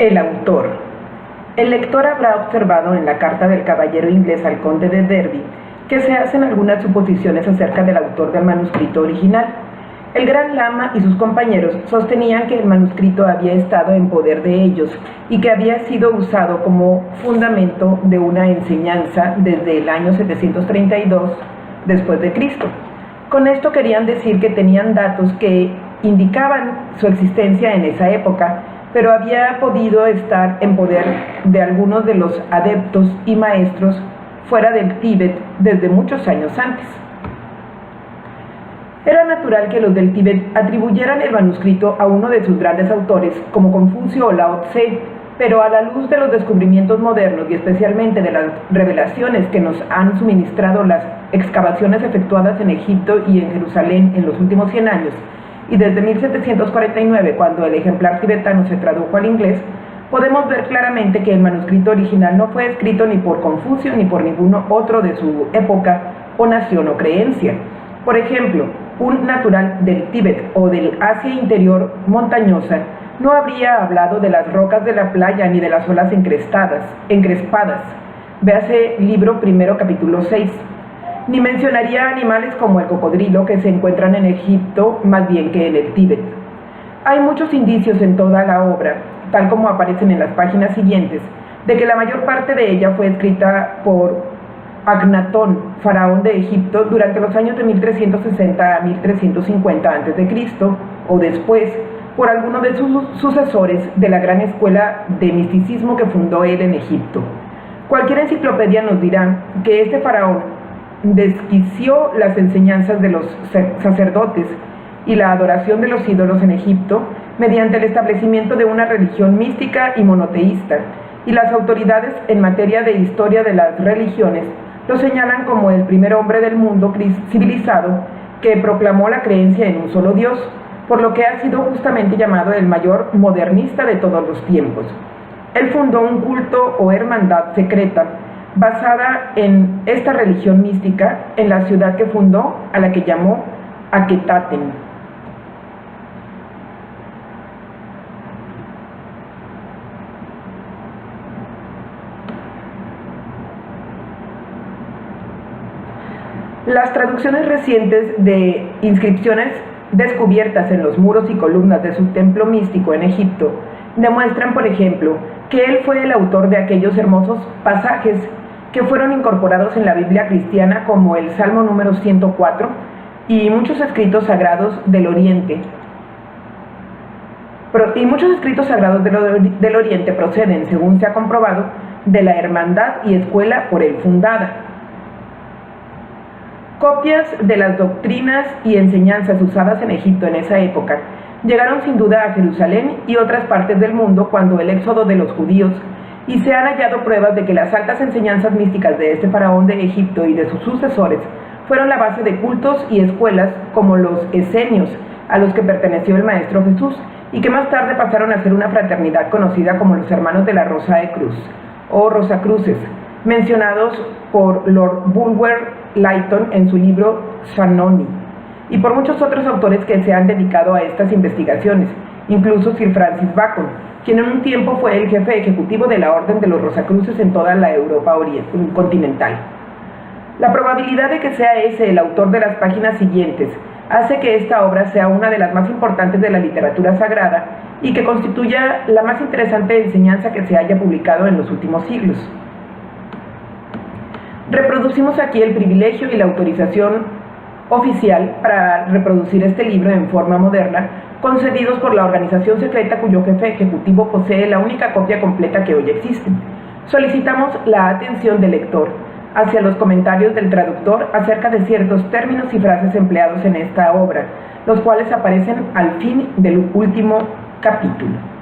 El autor. El lector habrá observado en la carta del caballero inglés al conde de Derby que se hacen algunas suposiciones acerca del autor del manuscrito original. El gran lama y sus compañeros sostenían que el manuscrito había estado en poder de ellos y que había sido usado como fundamento de una enseñanza desde el año 732 después de Cristo. Con esto querían decir que tenían datos que indicaban su existencia en esa época, pero había podido estar en poder de algunos de los adeptos y maestros fuera del Tíbet desde muchos años antes. Era natural que los del Tíbet atribuyeran el manuscrito a uno de sus grandes autores, como Confucio o Lao Tse, pero a la luz de los descubrimientos modernos y especialmente de las revelaciones que nos han suministrado las excavaciones efectuadas en Egipto y en Jerusalén en los últimos 100 años, y desde 1749, cuando el ejemplar tibetano se tradujo al inglés, podemos ver claramente que el manuscrito original no fue escrito ni por Confucio ni por ninguno otro de su época o nación o creencia. Por ejemplo, un natural del Tíbet o del Asia interior montañosa no habría hablado de las rocas de la playa ni de las olas encrespadas. Véase libro primero, capítulo 6. Ni mencionaría animales como el cocodrilo que se encuentran en Egipto más bien que en el Tíbet. Hay muchos indicios en toda la obra, tal como aparecen en las páginas siguientes, de que la mayor parte de ella fue escrita por Agnatón, faraón de Egipto, durante los años de 1360 a 1350 a.C. o después, por alguno de sus sucesores de la gran escuela de misticismo que fundó él en Egipto. Cualquier enciclopedia nos dirá que este faraón desquició las enseñanzas de los sacerdotes y la adoración de los ídolos en Egipto mediante el establecimiento de una religión mística y monoteísta, y las autoridades en materia de historia de las religiones lo señalan como el primer hombre del mundo civilizado que proclamó la creencia en un solo Dios, por lo que ha sido justamente llamado el mayor modernista de todos los tiempos. Él fundó un culto o hermandad secreta basada en esta religión mística en la ciudad que fundó, a la que llamó Akhetaten. Las traducciones recientes de inscripciones descubiertas en los muros y columnas de su templo místico en Egipto demuestran, por ejemplo, que él fue el autor de aquellos hermosos pasajes que fueron incorporados en la Biblia cristiana, como el Salmo número 104 y muchos escritos sagrados del Oriente. Muchos escritos sagrados del Oriente proceden, según se ha comprobado, de la hermandad y escuela por él fundada. Copias de las doctrinas y enseñanzas usadas en Egipto en esa época llegaron sin duda a Jerusalén y otras partes del mundo cuando el éxodo de los judíos, y se han hallado pruebas de que las altas enseñanzas místicas de este faraón de Egipto y de sus sucesores fueron la base de cultos y escuelas como los esenios, a los que perteneció el Maestro Jesús, y que más tarde pasaron a ser una fraternidad conocida como los Hermanos de la Rosa de Cruz, o Rosacruces, mencionados por Lord Bulwer Lytton en su libro Shanoni, y por muchos otros autores que se han dedicado a estas investigaciones, incluso Sir Francis Bacon, quien en un tiempo fue el jefe ejecutivo de la Orden de los Rosacruces en toda la Europa continental. La probabilidad de que sea ese el autor de las páginas siguientes hace que esta obra sea una de las más importantes de la literatura sagrada y que constituya la más interesante enseñanza que se haya publicado en los últimos siglos. Reproducimos aquí el privilegio y la autorización oficial para reproducir este libro en forma moderna, concedidos por la organización secreta cuyo jefe ejecutivo posee la única copia completa que hoy existe. Solicitamos la atención del lector hacia los comentarios del traductor acerca de ciertos términos y frases empleados en esta obra, los cuales aparecen al fin del último capítulo.